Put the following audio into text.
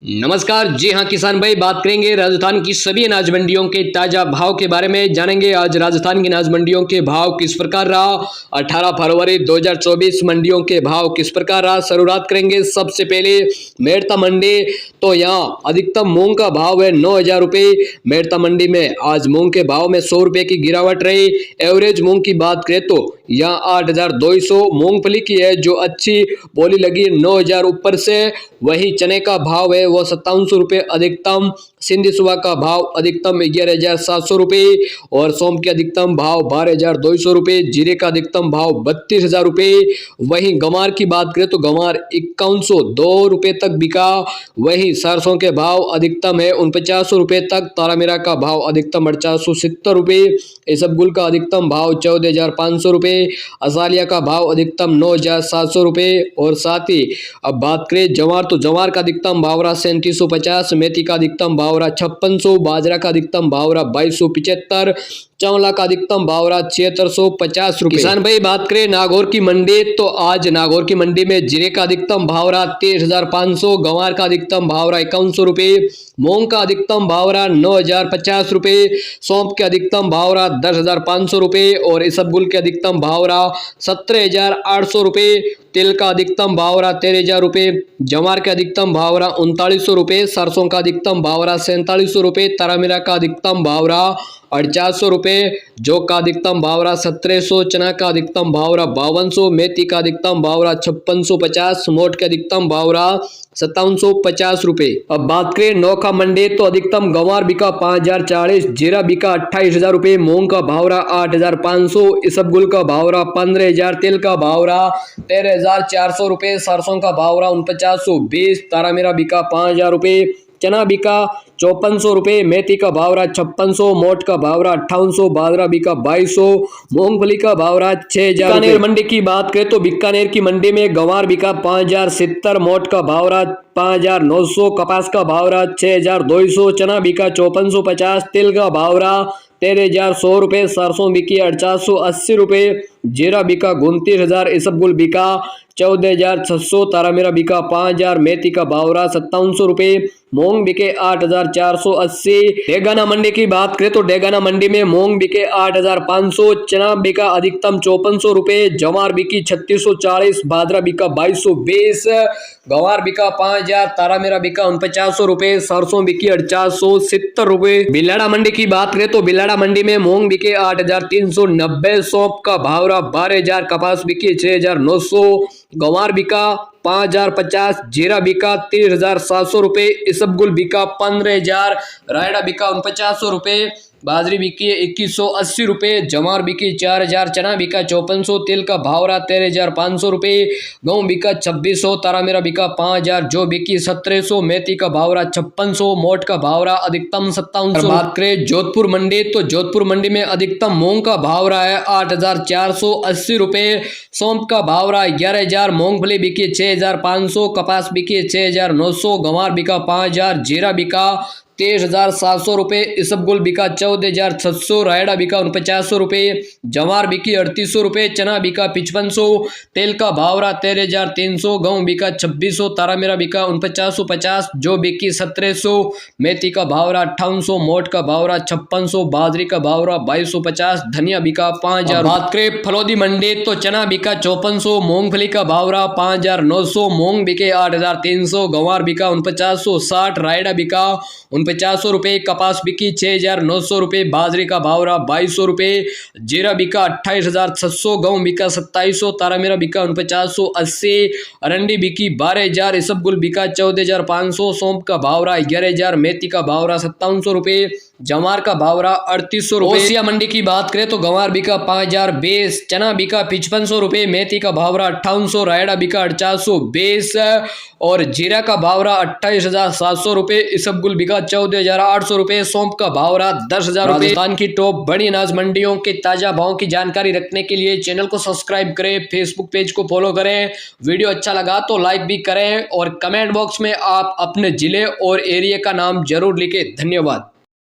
नमस्कार। जी हाँ किसान भाई, बात करेंगे राजस्थान की सभी अनाज मंडियों के ताजा भाव के बारे में। जानेंगे आज राजस्थान की अनाज मंडियों के भाव किस प्रकार रहा। 18 फरवरी 2024 मंडियों के भाव किस प्रकार रहा, शुरुआत करेंगे। सबसे पहले मेड़ता मंडी, तो यहाँ अधिकतम मूंग का भाव है 9,000 रुपये। मेड़ता मंडी में आज मूंग के भाव में 100 रुपये की गिरावट रही। एवरेज मूंग की बात करें तो यहाँ 8,200 मूंगफली की है जो अच्छी बोली लगी 9,000 ऊपर से। वही चने का भाव है वो 5700 रुपये अधिकतम। सिंधी सुबह का भाव अधिकतम 11,700 रुपये और सोम के अधिकतम भाव 12,200 रुपये। जीरे का अधिकतम भाव 32,000 रुपये। वहीं गंवार की बात करें तो गंवार 5102 रुपये तक बिका। वहीं सरसों के भाव अधिकतम है 4900 रुपये तक। तारामीरा का भाव अधिकतम 870 रुपये। इसबगुल का अधिकतम भाव 14,500 रुपये। असालिया का भाव अधिकतम 9,700 रुपये। और साथ ही अब बात करें जवार, तो जवार का अधिकतम भाव रहा 3750। मेथी का अधिकतम भाव रहा 5600। बाजरा का अधिकतम भाव रहा 2275। चावला का अधिकतम भाव रहा 7650 रुपये। किसान भाई बात करें नागौर की मंडी, तो आज नागौर की मंडी में जीरे का अधिकतम भाव रहा 23,500। गंवार का अधिकतम भाव रहा 5100 रुपये। मूंग का अधिकतम भाव रहा 9,050 रुपये। सौंफ के अधिकतम भाव रहा 10,500 रुपये और इसबगुल के अधिकतम भाव रहा 17,800 रुपये। तिल का अधिकतम भाव रहा 13,000 रुपये। जवार के अधिकतम भाव रहा 3900 रुपये। सरसों का अधिकतम भाव रहा 4700 रुपये। तारामीरा का अधिकतम भाव रहा 450 रुपये। जौ का अधिकतम भाव रहा 1700। चना का अधिकतम भाव रहा 5200। मेथी का अधिकतम भाव रहा 5650। मोट के अधिकतम भाव रहा 5750 रुपये। अब बात करें नौखा मंडी, तो अधिकतम गंवार बिका 5,040। जीरा बिका 28,000 रुपये। मूंग का भाव रहा 8,500। इसबगुल का भाव रहा 15,000। तिल का भाव रहा 13,400 रुपये। सरसों का भाव रहा 4920। तारामीरा बिका 5,000 रुपये। चना बिका 5400 रुपये। मेथी का भाव रहा 5600। मोट का भाव रहा 5800। बाजरा बिका 2200। मूंगफली का भाव रहा 6,000। बीकानेर मंडी की बात करें तो बीकानेर की मंडी में गंवार बिका 5,070। मोट का भाव रहा 5,900। कपास का भाव रहा 6,200। चना बिका 5450। तिल का भाव रहा 13,100 रुपये। सरसों बिकी 880 रुपये। जीरा बिका 29,000। इसबगुल बिका 14,600। तारामीरा बिका 5,000। मेथी का भाव रहा 5700 रुपये। मूंग बिके 8,480। डेगाना मंडी की बात करें तो डेगाना मंडी में मूंग बिके 8,500। चना बिका अधिकतम 5400 रुपये। जवार बिकी 3640। बाजरा बिका 2220। गंवार बिका 5,000। तारामीरा बिका 4900 रुपये। सरसों बिकी 870 रुपये। बिलाड़ा मंडी की बात करें तो बिलाड़ा मंडी में मूंग बिके 8,390। सौंफ का भाव रहा 12,000। कपास बिकी 6,900। गंवार बिका 5,050। जीरा बिका 30,700 रुपये। इसबगुल बिका 15,000। रायडा बिका 4900 रुपये। बाजरी बिकी 2180 रुपये। जवार बिकी 4,000। चना बिका 5400। तिल का भाव रहा 13,500 रुपये। गेहूं बिका 2600। तारामीरा बिका 5,000। जो बिकी 1700। मेथी का भाव रहा 5600। मोट का भाव रहा अधिकतम 5700। बात करें जोधपुर मंडी, तो जोधपुर मंडी में अधिकतम मूंग का भाव रहा है 8,480 रुपये। सौंफ का भाव रहा 11,000। मूंगफली बिकी 6,500। कपास बिकी 6,900। गंवार बिका 5,000। जीरा बिका 23,700 रुपये। इसबगुल बिका 14,600। रायडा बिका 4900 रुपये। जवार बिकी 3800 रुपये। चना बिका 5500। तेल का भाव रहा 13,300। गेहूं बिका 2600। तारामीरा बिका 4950। जो बिकी 1700। मेथी का भाव रहा 5800। मोट का भाव रहा 5600। बाजरी का भाव रहा 2250। धनिया बिका 5,000। बात करें फलोदी मंडी, तो चना बिका 5400। मूंगफली का भाव रहा 5,900। मूंग बिके 8,300। गंवार बिका 4960। रायडा बिका 4900 रुपये। कपास बिकी 6,900 रुपये। बाजरे का भाव रहा 2200 रुपये। जीरा बिका 28,600। गेहूं बिका 2700। तारामीरा बिका 4980। अरंडी बिकी 12,000। इसबगुल बिका 14,500। सौंफ का भाव रहा 11,000। मेथी का भाव रहा 5700 रुपये। जवार का भाव रहा 3800 रुपये। ओसिया मंडी की बात करें तो गंवार बिका 5,020। चना बिका 5500 रुपये। मेथी का भाव रहा 5800। रायडा बिका 420 और जीरा का भाव रहा 28,700 रुपये। इसबगुल बिका 14,800 रुपये। सौंफ का भाव रहा 10,000 रुपये। राजस्थान की टॉप बड़ी अनाज मंडियों के ताजा भाव की जानकारी रखने के लिए चैनल को सब्सक्राइब करें, फेसबुक पेज को फॉलो करें। वीडियो अच्छा लगा तो लाइक भी करें और कमेंट बॉक्स में आप अपने जिले और एरिया का नाम जरूर लिखें। धन्यवाद।